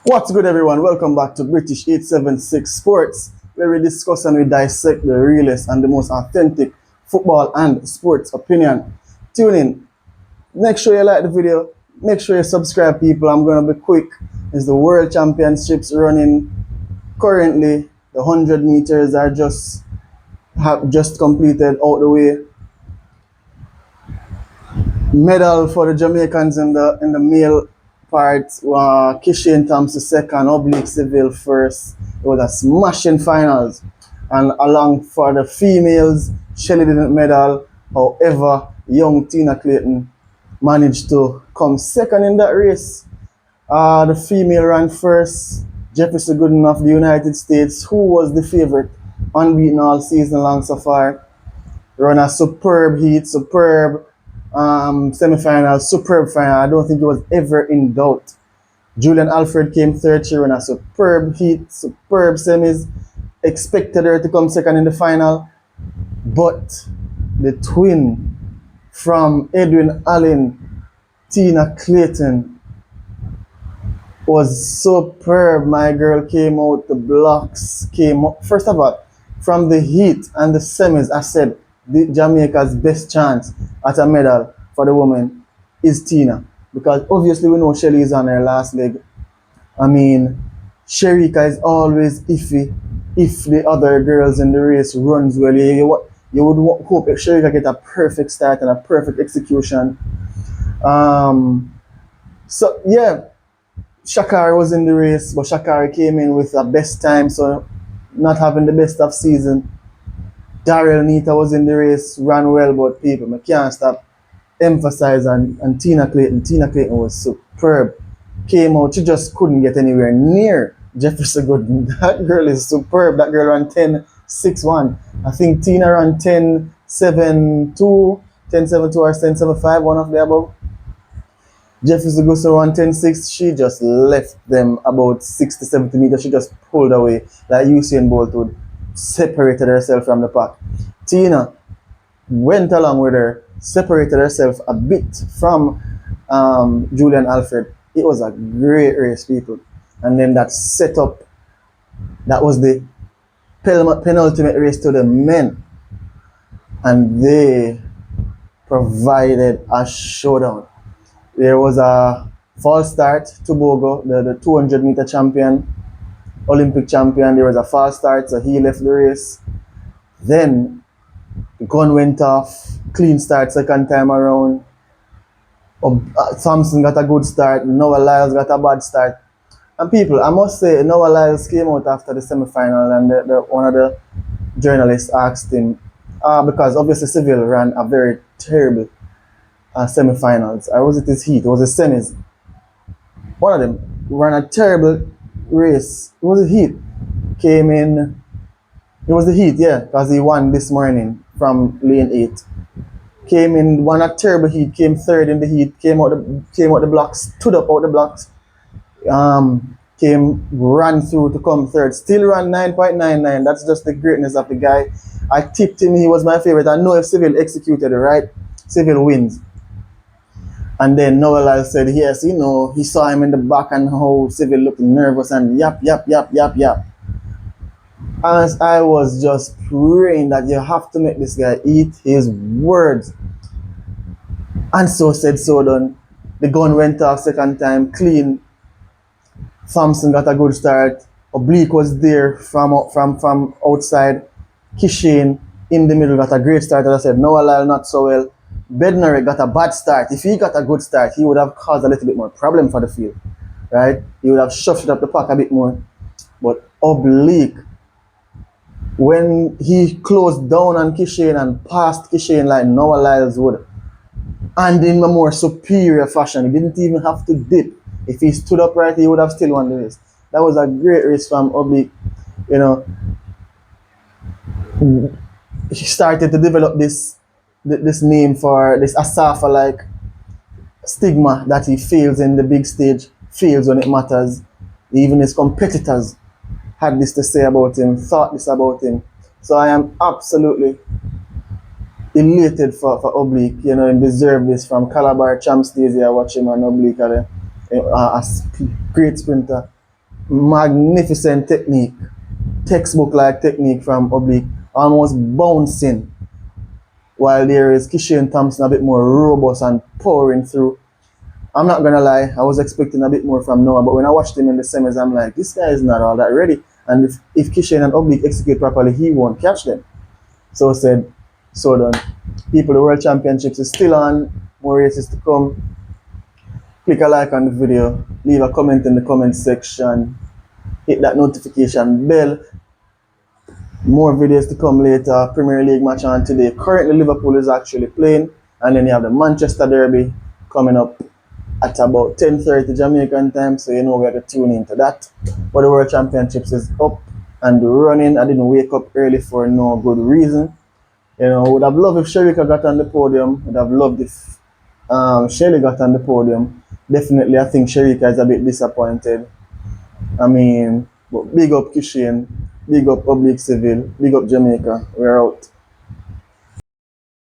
What's good, everyone? Welcome back to British 876 Sports, where we discuss and we dissect the realest and the most authentic football and sports opinion. Tune in. Make sure you like the video. Make sure you subscribe, people. I'm going to be quick. It's the World Championships running currently. The 100 meters are have just completed out the way. Medal for the Jamaicans in the male part. Kishane Thompson second, Oblique Seville first. It was a smashing finals. And along for the females, Shelley didn't medal. However, young Tina Clayton managed to come second in that race. The female ran first. Jefferson Gooden of the United States, who was the favorite, unbeaten all season long so far, run a superb heat, superb semi-final, superb final. I don't think it was ever in doubt. Julian Alfred came third. She ran a superb heat, superb semis. Expected her to come second in the final, but the twin from Edwin Allen, Tina Clayton, was superb. My girl came out the blocks, came up. First of all, from the heat and the semis, I said Jamaica's best chance at a medal for the woman is Tina. Because obviously we know Shelly is on her last leg. I mean, Sherika is always iffy if the other girls in the race runs well. You would hope if Sherika get a perfect start and a perfect execution. So yeah, Shakari was in the race, but Shakari came in with a best time, so not having the best of season. Daryl Nita was in the race, ran well, but people, I can't stop emphasize on Tina Clayton. Tina Clayton was superb. Came out, she just couldn't get anywhere near Jefferson Gooden. That girl is superb. That girl ran 10.61. I think Tina ran 10.72, 10.72 or 10.75, one of the above. Jefferson Gooden ran 10.6. She just left them about 60, 70 meters. She just pulled away like Usain Bolt would. Separated herself from the pack. Tina went along with her, separated herself a bit from Julian Alfred. It was a great race, people. And then that setup, that was the penultimate race to the men. And they provided a showdown. There was a false start to Bogo, the 200-meter champion, Olympic champion. There was a false start, so he left the race. Then the gun went off, clean start second time around. Thompson got a good start, Noah Lyles got a bad start. And people, I must say, Noah Lyles came out after the semi-final, and one of the journalists asked him, because obviously Seville ran a very terrible semi-finals. Or was it his heat? It was his semis. One of them ran a terrible race. It was a heat. Came in. It was the heat, yeah, because he won this morning from lane 8. Came in, won a terrible heat, came third in the heat, came out the blocks, stood up out the blocks, ran through to come third, still ran 9.99. That's just the greatness of the guy. I tipped him, he was my favorite. I know if Seville executed it right, Seville wins. And then Noel Lyles said, yes, he saw him in the back and how Seville looked nervous and yap. As I was just praying that you have to make this guy eat his words. And so said, so done. The gun went off second time, clean. Thompson got a good start. Oblique was there from outside. Kishane in the middle got a great start. As I said, Noah Lyle not so well. Bednarek got a bad start. If he got a good start, he would have caused a little bit more problem for the field. Right? He would have shuffled up the pack a bit more. But Oblique, when he closed down on Kishane and passed Kishane like Noah Lyles would, and in a more superior fashion, he didn't even have to dip. If he stood upright, he would have still won the race. That was a great race from Oblique. He started to develop this name for this Asafa-like stigma that he fails in the big stage, fails when it matters. Even his competitors had this to say about him, thought this about him. So I am absolutely elated for Oblique. He deserved this from Calabar Champs days. I watch him on Oblique, a great sprinter. magnificent technique, textbook like technique from Oblique, almost bouncing, while there is Kishane Thompson a bit more robust and powering through. I'm not gonna lie, I was expecting a bit more from Noah, but when I watched him in the semis, I'm like, this guy is not all that ready. And if Kishane and Oblique execute properly, he won't catch them. So I said, so done. People, the World Championships is still on, more races to come. Click a like on the video, leave a comment in the comment section, hit that notification bell. More videos to come later. Premier League match on today. Currently Liverpool is actually playing, and then you have the Manchester Derby coming up at about 10:30 Jamaican time, so you know we have to tune into that. But the World Championships is up and running. I didn't wake up early for no good reason. You know, would have loved if Sherika got on the podium. Would have loved if Shelly got on the podium. Definitely, I think Sherika is a bit disappointed. I mean, but big up Kishane, big up Oblique Seville, big up Jamaica. We're out.